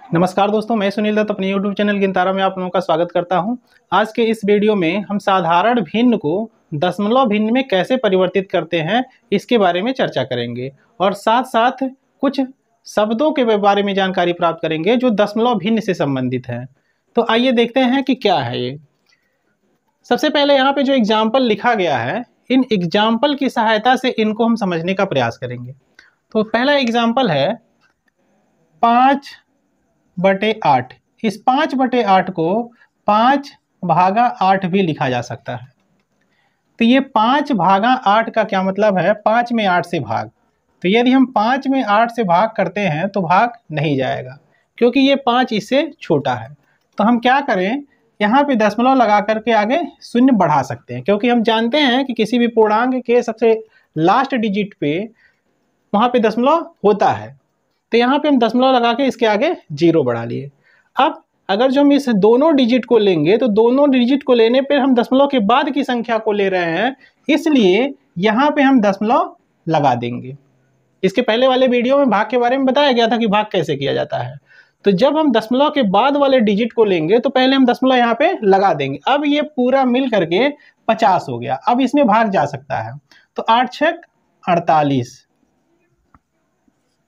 नमस्कार दोस्तों, मैं सुनील दत्त अपने YouTube चैनल गिनतारा में आप लोगों का स्वागत करता हूं। आज के इस वीडियो में हम साधारण भिन्न को दशमलव भिन्न में कैसे परिवर्तित करते हैं इसके बारे में चर्चा करेंगे और साथ साथ कुछ शब्दों के बारे में जानकारी प्राप्त करेंगे जो दशमलव भिन्न से संबंधित हैं। तो आइए देखते हैं कि क्या है ये। सबसे पहले यहाँ पे जो एग्जाम्पल लिखा गया है, इन एग्जाम्पल की सहायता से इनको हम समझने का प्रयास करेंगे। तो पहला एग्जाम्पल है 5/8। इस 5/8 को 5/8 भी लिखा जा सकता है। तो ये 5/8 का क्या मतलब है? 5 में 8 से भाग। तो यदि हम 5 में 8 से भाग करते हैं तो भाग नहीं जाएगा, क्योंकि ये 5 इससे छोटा है। तो हम क्या करें, यहाँ पे दशमलव लगा करके आगे शून्य बढ़ा सकते हैं, क्योंकि हम जानते हैं कि किसी भी पूर्णांक के सबसे लास्ट डिजिट पे वहाँ पे दशमलव होता है। तो यहाँ पे हम दशमलव लगा के इसके आगे 0 बढ़ा लिए। अब अगर जो हम इस दोनों डिजिट को लेंगे तो दोनों डिजिट को लेने पर हम दशमलव के बाद की संख्या को ले रहे हैं, इसलिए यहाँ पे हम दशमलव लगा देंगे। इसके पहले वाले वीडियो में भाग के बारे में बताया गया था कि भाग कैसे किया जाता है। तो जब हम दशमलव के बाद वाले डिजिट को लेंगे तो पहले हम दशमलव यहाँ पे लगा देंगे। अब ये पूरा मिल करके 50 हो गया। अब इसमें भाग जा सकता है। तो 8 छक 48,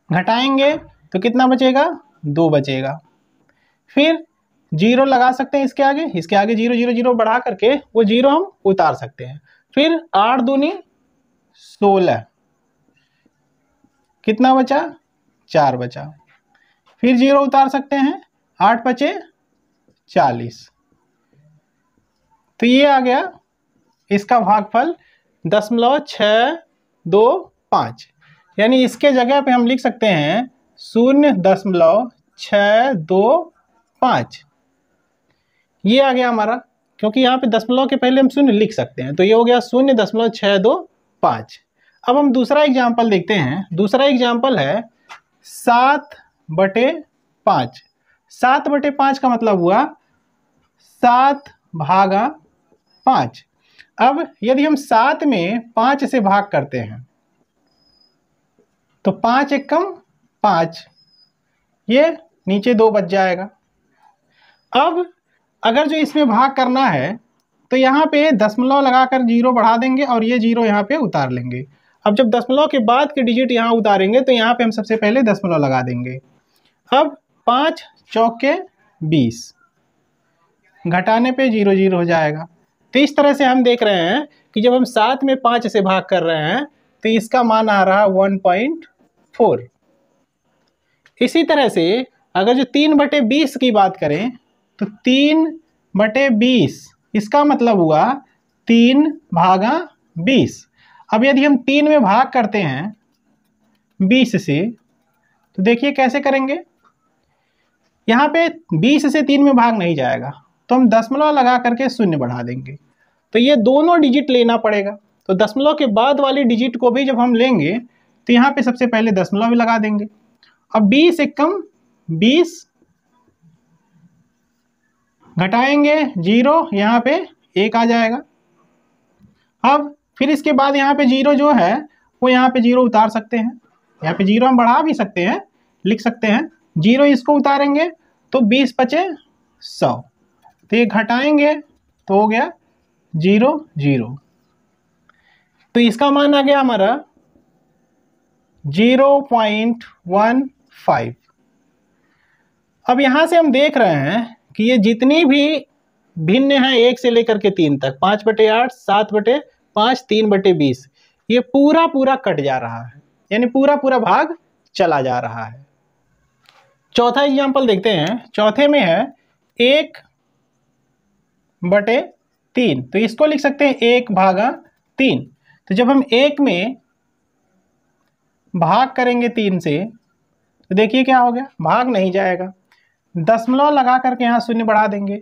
घटाएंगे तो कितना बचेगा? 2 बचेगा। फिर 0 लगा सकते हैं इसके आगे 0 0 0 बढ़ा करके वो 0 हम उतार सकते हैं। फिर 8 दूनी 16, कितना बचा? 4 बचा। फिर 0 उतार सकते हैं, 8 बचे 40। तो ये आ गया इसका भागफल 0.625। यानी इसके जगह पे हम लिख सकते हैं 0.625। ये आ गया हमारा, क्योंकि यहाँ पे दशमलव के पहले हम शून्य लिख सकते हैं। तो ये हो गया 0.625। अब हम दूसरा एग्जाम्पल देखते हैं। दूसरा एग्जाम्पल है 7/5। 7/5 का मतलब हुआ 7/5। अब यदि हम 7 में 5 से भाग करते हैं तो 5 एकम 5, ये नीचे 2 बच जाएगा। अब अगर जो इसमें भाग करना है तो यहाँ पे दशमलव लगाकर 0 बढ़ा देंगे और ये 0 यहाँ पे उतार लेंगे। अब जब दशमलव के बाद के डिजिट यहाँ उतारेंगे तो यहाँ पे हम सबसे पहले दशमलव लगा देंगे। अब 5 चौके 20, घटाने पे 0 0 हो जाएगा। तो इस तरह से हम देख रहे हैं कि जब हम 7 में 5 से भाग कर रहे हैं तो इसका मान आ रहा है 1.4। इसी तरह से अगर जो 3/20 की बात करें तो 3/20 इसका मतलब हुआ 3/20। अब यदि हम 3 में भाग करते हैं 20 से तो देखिए कैसे करेंगे। यहाँ पे 20 से 3 में भाग नहीं जाएगा, तो हम दशमलव लगा करके शून्य बढ़ा देंगे। तो ये दोनों डिजिट लेना पड़ेगा। तो दशमलव के बाद वाली डिजिट को भी जब हम लेंगे तो यहाँ पे सबसे पहले दशमलव लगा देंगे। अब 20 एकम 20, घटाएंगे 0, यहाँ पे 1 आ जाएगा। अब फिर इसके बाद यहाँ पे 0 जो है वो यहाँ पे 0 उतार सकते हैं। यहाँ पे 0 हम बढ़ा भी सकते हैं, लिख सकते हैं 0, इसको उतारेंगे तो 20 बचे 100। तो ये घटाएंगे तो हो गया 0 0। तो इसका मान आ गया हमारा 0.15। अब यहाँ से हम देख रहे हैं कि ये जितनी भी भिन्न हैं 1 से लेकर के 3 तक, 5/8, 7/5, 3/20, ये पूरा पूरा कट जा रहा है, यानी पूरा पूरा भाग चला जा रहा है। चौथा एग्जाम्पल देखते हैं। चौथे में है 1/3। तो इसको लिख सकते हैं 1/3। तो जब हम 1 में भाग करेंगे 3 से तो देखिए क्या हो गया, भाग नहीं जाएगा। दशमलव लगा करके यहाँ शून्य बढ़ा देंगे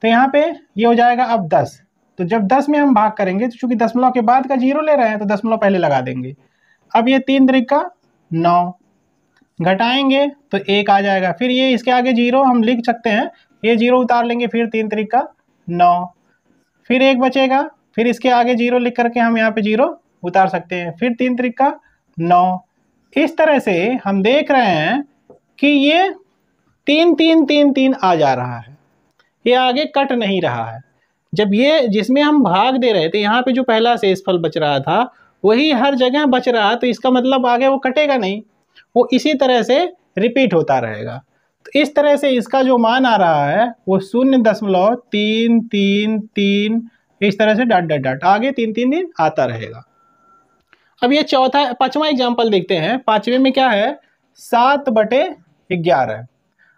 तो यहाँ पे ये हो जाएगा अब 10। तो जब 10 में हम भाग करेंगे तो चूंकि दशमलव के बाद का 0 ले रहे हैं तो दशमलव पहले लगा देंगे। अब ये 3 त्रिका 9, घटाएंगे तो 1 आ जाएगा। फिर ये इसके आगे 0 हम लिख सकते हैं, ये 0 उतार लेंगे, फिर 3 त्रिका 9, फिर 1 बचेगा। फिर इसके आगे 0 लिख करके हम यहाँ पे 0 उतार सकते हैं, फिर 3 त्रिका 9। इस तरह से हम देख रहे हैं कि ये 3 3 3 3 आ जा रहा है, ये आगे कट नहीं रहा है। जब ये जिसमें हम भाग दे रहे थे यहाँ पे जो पहला शेषफल बच रहा था वही हर जगह बच रहा है, तो इसका मतलब आगे वो कटेगा नहीं, वो इसी तरह से रिपीट होता रहेगा। तो इस तरह से इसका जो मान आ रहा है वो 0.333 इस तरह से डॉट डॉट डॉट आगे 3 3 3 आता रहेगा। अब ये पांचवा एग्जाम्पल देखते हैं। पांचवे में क्या है, 7/11।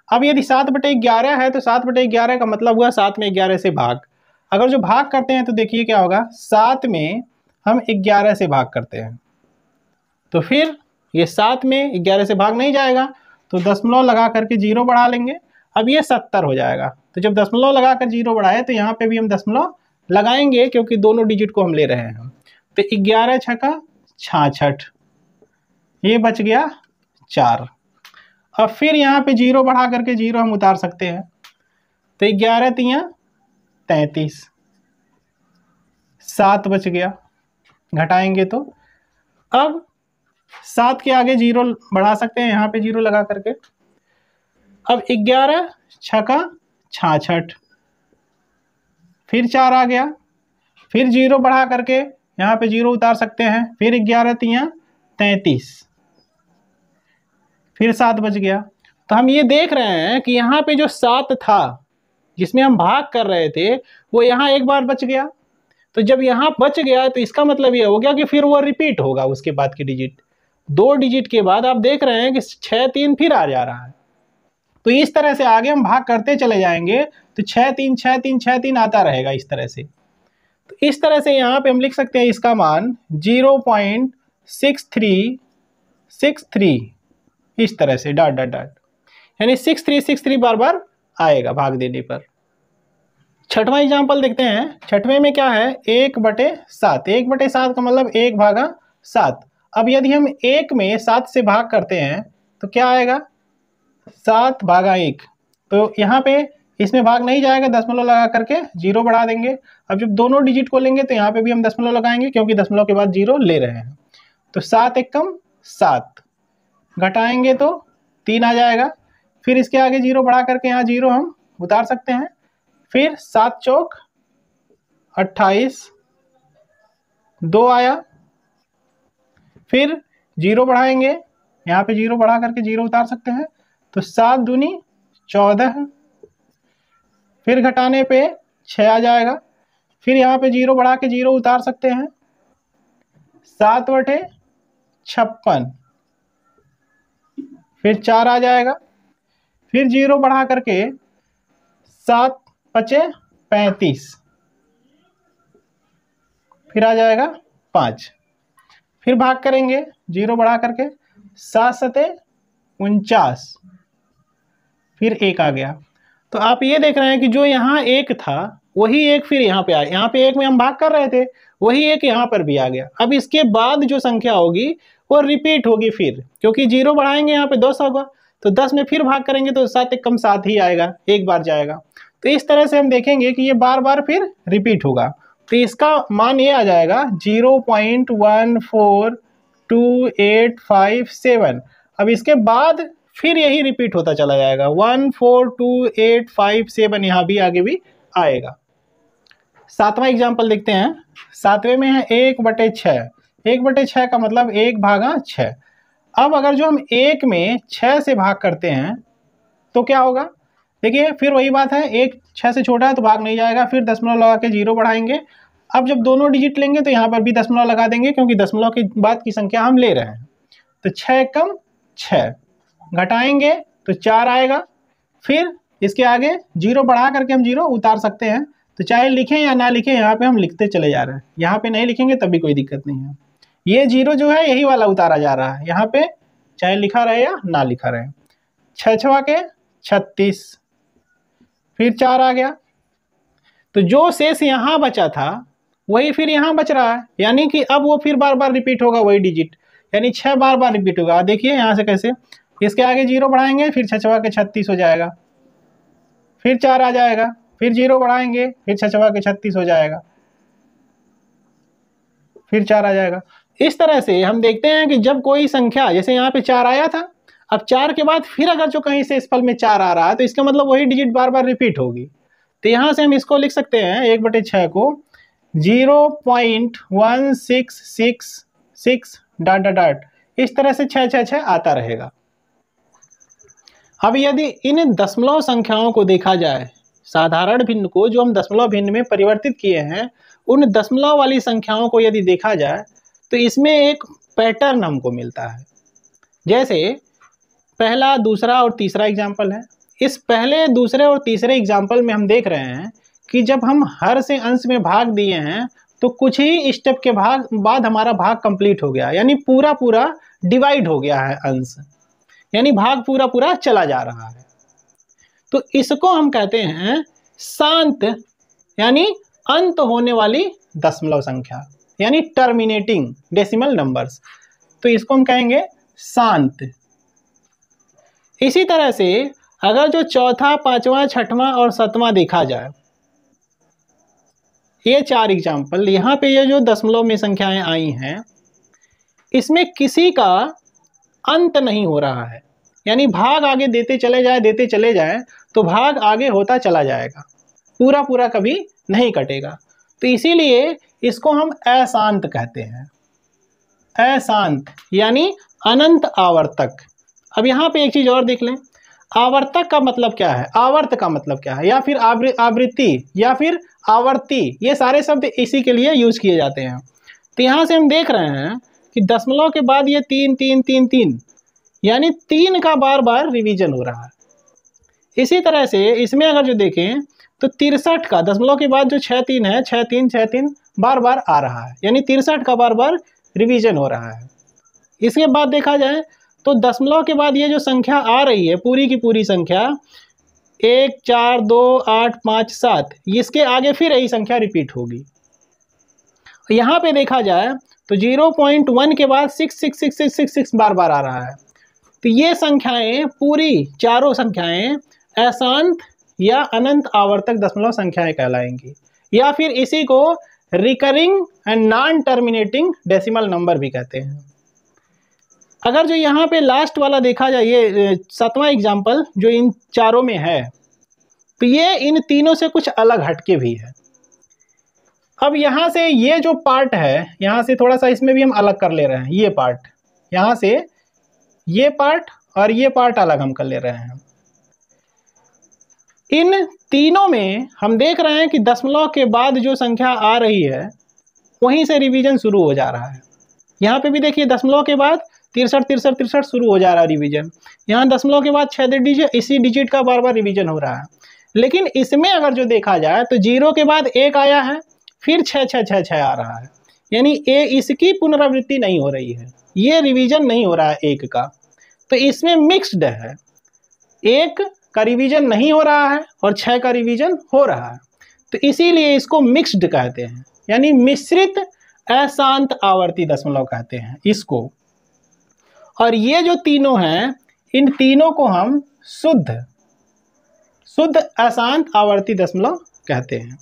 अब यदि 7/11 है तो 7/11 का मतलब हुआ 7 में 11 से भाग। अगर जो भाग करते हैं तो देखिए क्या होगा, 7 में हम 11 से भाग करते हैं तो फिर ये 7 में 11 से भाग नहीं जाएगा, तो दशमलव लगा करके 0 बढ़ा लेंगे। अब ये 70 हो जाएगा। तो जब दशमलव लगा कर 0 बढ़ाए तो यहाँ पे भी हम दशमलव लगाएंगे क्योंकि दोनों डिजिट को हम ले रहे हैं। तो 11 छक्का 66, ये बच गया 4। अब फिर यहाँ पे 0 बढ़ा करके 0 हम उतार सकते हैं, तो 11 तियां 33, 7 बच गया, घटाएंगे तो अब 7 के आगे 0 बढ़ा सकते हैं यहाँ पे 0 लगा करके। अब 11 छक्का 66, फिर 4 आ गया, फिर 0 बढ़ा करके यहाँ पे 0 उतार सकते हैं, फिर 11 तियां 33, फिर 7 बच गया। तो हम ये देख रहे हैं कि यहाँ पे जो 7 था जिसमें हम भाग कर रहे थे वो यहाँ एक बार बच गया। तो जब यहाँ बच गया तो इसका मतलब ये हो गया कि फिर वो रिपीट होगा उसके बाद के डिजिट। 2 डिजिट के बाद आप देख रहे हैं कि 6 3 फिर आ जा रहा है। तो इस तरह से आगे हम भाग करते चले जाएंगे तो 6 3 6 3 6 3 आता रहेगा इस तरह से। तो इस तरह से यहाँ पे हम लिख सकते हैं इसका मान 0.6363 इस तरह से डॉट डॉट डॉट, यानी 6363 बार बार आएगा भाग देने पर। छठवां एग्जाम्पल देखते हैं। छठवें में क्या है, 1/7। 1/7 का मतलब 1/7। अब यदि हम 1 में 7 से भाग करते हैं तो क्या आएगा, 7/1। तो यहाँ पे इसमें भाग नहीं जाएगा, दशमलव लगा करके 0 बढ़ा देंगे। अब जब दोनों डिजिट को लेंगे तो यहाँ पे भी हम दशमलव लगाएंगे क्योंकि दशमलव के बाद 0 ले रहे हैं। तो 7 एकम 7, घटाएंगे तो 3 आ जाएगा। फिर इसके आगे 0 बढ़ा करके यहाँ 0 हम उतार सकते हैं। फिर 7 चौक 28, 2 आया। फिर 0 बढ़ाएंगे, यहाँ पे 0 बढ़ा करके 0 उतार सकते हैं, तो 7 दूनी 14। फिर घटाने पे 6 आ जाएगा। फिर यहाँ पे 0 बढ़ा के 0 उतार सकते हैं, 7/56। फिर 4 आ जाएगा। फिर 0 बढ़ा करके 7×5 = 35, फिर आ जाएगा 5। फिर भाग करेंगे 0 बढ़ा करके 7×7 = 49, फिर 1 आ गया। तो आप ये देख रहे हैं कि जो यहाँ 1 था वही 1 फिर यहाँ पे आया। यहाँ पे 1 में हम भाग कर रहे थे, वही 1 यहाँ पर भी आ गया। अब इसके बाद जो संख्या होगी वो रिपीट होगी फिर, क्योंकि 0 बढ़ाएंगे यहाँ पे 10 होगा, तो 10 में फिर भाग करेंगे तो 7 एकम 7 ही आएगा, एक बार जाएगा। तो इस तरह से हम देखेंगे कि ये बार बार फिर रिपीट होगा। तो इसका मान ये आ जाएगा 0.142857। अब इसके बाद फिर यही रिपीट होता चला जाएगा, 142857 यहाँ भी आगे भी आएगा। सातवां एग्जाम्पल देखते हैं। सातवें में है 1/6। 1/6 का मतलब 1/6। अब अगर जो हम 1 में 6 से भाग करते हैं तो क्या होगा, देखिए फिर वही बात है, 1 6 से छोटा है तो भाग नहीं जाएगा। फिर दशमलव लगा के 0 बढ़ाएंगे। अब जब दोनों डिजिट लेंगे तो यहाँ पर भी दशमलव लगा देंगे क्योंकि दशमलव के बाद की संख्या हम ले रहे हैं। तो 6 एकम 6, घटाएंगे तो 4 आएगा। फिर इसके आगे 0 बढ़ा करके हम 0 उतार सकते हैं। तो चाहे लिखें या ना लिखें, यहाँ पे हम लिखते चले जा रहे हैं। यहाँ पे नहीं लिखेंगे तब भी कोई दिक्कत नहीं है। ये 0 जो है यही वाला उतारा जा रहा है, यहाँ पे चाहे लिखा रहे या ना लिखा रहे। 6×6 = 36, फिर 4 आ गया। तो जो शेष यहाँ बचा था वही फिर यहाँ बच रहा है, यानी कि अब वो फिर बार बार रिपीट होगा वही डिजिट, यानी 6 बार बार रिपीट होगा। देखिए यहाँ से कैसे, इसके आगे 0 बढ़ाएंगे, फिर 6×6 = 36 हो जाएगा। फिर 4 आ जाएगा, फिर 0 बढ़ाएंगे, फिर 6×6 = 36 हो जाएगा, फिर 4 आ जाएगा। इस तरह से हम देखते हैं कि जब कोई संख्या, जैसे यहाँ पे 4 आया था, अब 4 के बाद फिर अगर जो कहीं से इस फल में 4 आ रहा है तो इसका मतलब वही डिजिट बार बार रिपीट होगी। तो यहाँ से हम इसको लिख सकते हैं 1/6 को 0.1666 ... इस तरह से 6 आता रहेगा। अब यदि इन दशमलव संख्याओं को देखा जाए, साधारण भिन्न को जो हम दशमलव भिन्न में परिवर्तित किए हैं, उन दशमलव वाली संख्याओं को यदि देखा जाए तो इसमें एक पैटर्न हमको मिलता है। जैसे पहला, दूसरा और तीसरा एग्जाम्पल है। इस पहले, दूसरे और तीसरे एग्जाम्पल में हम देख रहे हैं कि जब हम हर से अंश में भाग दिए हैं तो कुछ ही स्टेप के बाद हमारा भाग कंप्लीट हो गया, यानी पूरा पूरा डिवाइड हो गया है अंश, यानी भाग पूरा पूरा चला जा रहा है। तो इसको हम कहते हैं शांत, यानी अंत होने वाली दशमलव संख्या, यानी टर्मिनेटिंग डेसिमल नंबर्स। तो इसको हम कहेंगे शांत। इसी तरह से अगर जो चौथा, पांचवा, छठवां और सातवां देखा जाए, ये 4 एग्जाम्पल, यहाँ पे ये जो दशमलव में संख्याएं आई हैं, इसमें किसी का अंत नहीं हो रहा है, यानी भाग आगे देते चले जाए तो भाग आगे होता चला जाएगा, पूरा पूरा कभी नहीं कटेगा। तो इसीलिए इसको हम अशांत कहते हैं। अशांत यानी अनंत आवर्तक। अब यहाँ पे एक चीज और देख लें, आवर्तक का मतलब क्या है, आवर्त का मतलब क्या है, या फिर आवृत्ति या फिर आवर्ती, ये सारे शब्द इसी के लिए यूज किए जाते हैं। तो यहाँ से हम देख रहे हैं कि दशमलव के बाद ये 3 3 3 3, यानी 3 का बार बार रिवीजन हो रहा है। इसी तरह से इसमें अगर जो देखें तो 63 का दशमलव के बाद जो 6 3 है, 6 3 6 3 बार बार आ रहा है, यानी 63 का बार बार रिवीजन हो रहा है। इसके बाद देखा जाए तो दशमलव के बाद ये जो संख्या आ रही है, पूरी की पूरी संख्या 1 4 2 8 5 7, इसके आगे फिर यही संख्या रिपीट होगी। यहाँ पे देखा जाए तो 0.1 के बाद 6 6 6 6 6 6 बार बार आ रहा है। तो ये संख्याएं, पूरी चारों संख्याएं अशांत या अनंत आवर्तक दशमलव संख्याएं कहलाएंगी, या फिर इसी को recurring and non terminating decimal number भी कहते हैं। अगर जो यहाँ पे लास्ट वाला देखा जाए, ये 7वां एग्जाम्पल जो इन चारों में है, तो ये इन तीनों से कुछ अलग हटके भी है। अब यहाँ से ये जो पार्ट है, यहाँ से थोड़ा सा इसमें भी हम अलग कर ले रहे हैं। ये पार्ट, यहाँ से ये पार्ट और ये पार्ट अलग हम कर ले रहे हैं। इन तीनों में हम देख रहे हैं कि दशमलव के बाद जो संख्या आ रही है वहीं से रिवीजन शुरू हो जा रहा है। यहाँ पे भी देखिए दशमलव के बाद 63 63 63 शुरू हो जा रहा है रिवीजन। यहाँ दशमलव के बाद 6 डिजिट, इसी डिजिट का बार बार रिवीजन हो रहा है। लेकिन इसमें अगर जो देखा जाए तो 0 के बाद 1 आया है, फिर 6 6 6 6 आ रहा है, यानी इसकी पुनरावृत्ति नहीं हो रही है, ये रिवीजन नहीं हो रहा है 1 का। तो इसमें मिक्स्ड है, 1 का रिवीजन नहीं हो रहा है और 6 का रिवीजन हो रहा है। तो इसीलिए इसको मिक्स्ड कहते हैं, यानी मिश्रित अशांत आवर्ती दशमलव कहते हैं इसको। और ये जो तीनों हैं, इन तीनों को हम शुद्ध अशांत आवर्ती दशमलव कहते हैं।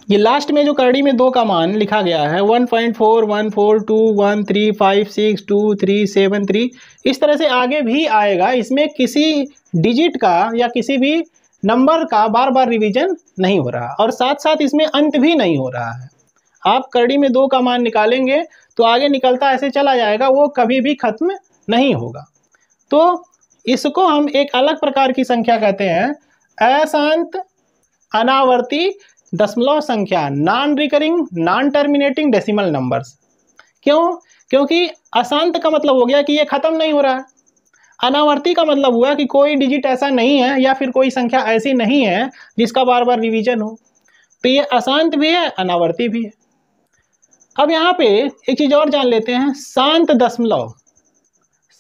ये लास्ट में जो करड़ी में 2 का मान लिखा गया है 1.414213562373, इस तरह से आगे भी आएगा। इसमें किसी डिजिट का या किसी भी नंबर का बार बार रिवीजन नहीं हो रहा, और साथ साथ इसमें अंत भी नहीं हो रहा है। आप करड़ी में 2 का मान निकालेंगे तो आगे निकलता ऐसे चला जाएगा, वो कभी भी खत्म नहीं होगा। तो इसको हम एक अलग प्रकार की संख्या कहते हैं, अशांत अनावर्ती दशमलव संख्या, non recurring non terminating decimal numbers. क्यों? क्योंकि अशांत का मतलब हो गया कि ये खत्म नहीं हो रहा है, अनावर्ती का मतलब हुआ कि कोई डिजिट ऐसा नहीं है या फिर कोई संख्या ऐसी नहीं है जिसका बार बार रिवीजन हो। तो ये अशांत भी है, अनावर्ती भी है। अब यहाँ पे एक चीज और जान लेते हैं, शांत दशमलव।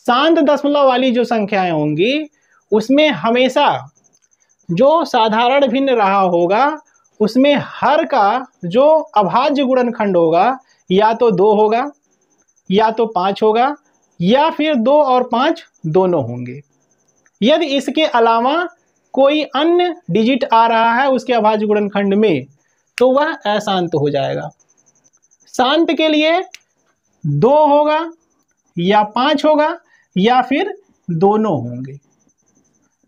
शांत दशमलव वाली जो संख्याएं होंगी उसमें हमेशा जो साधारण भिन्न रहा होगा उसमें हर का जो अभाज्य गुणनखंड होगा या तो 2 होगा या तो 5 होगा या फिर 2 और 5 दोनों होंगे। यदि इसके अलावा कोई अन्य डिजिट आ रहा है उसके अभाज्य गुणनखंड में तो वह अशांत हो जाएगा। शांत के लिए 2 होगा या 5 होगा या फिर दोनों होंगे,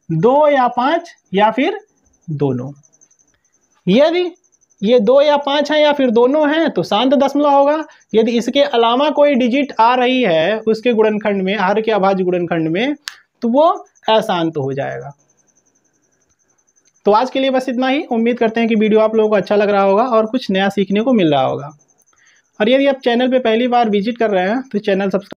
2 या 5 या फिर दोनों। यदि ये 2 या 5 है या फिर दोनों हैं तो शांत दशमलव होगा। यदि इसके अलावा कोई डिजिट आ रही है उसके गुणनखंड में, हर के अभाज्य गुणनखंड में, तो वो अशांत हो जाएगा। तो आज के लिए बस इतना ही। उम्मीद करते हैं कि वीडियो आप लोगों को अच्छा लग रहा होगा और कुछ नया सीखने को मिल रहा होगा। और यदि आप चैनल पे पहली बार विजिट कर रहे हैं तो चैनल सब्सक्राइब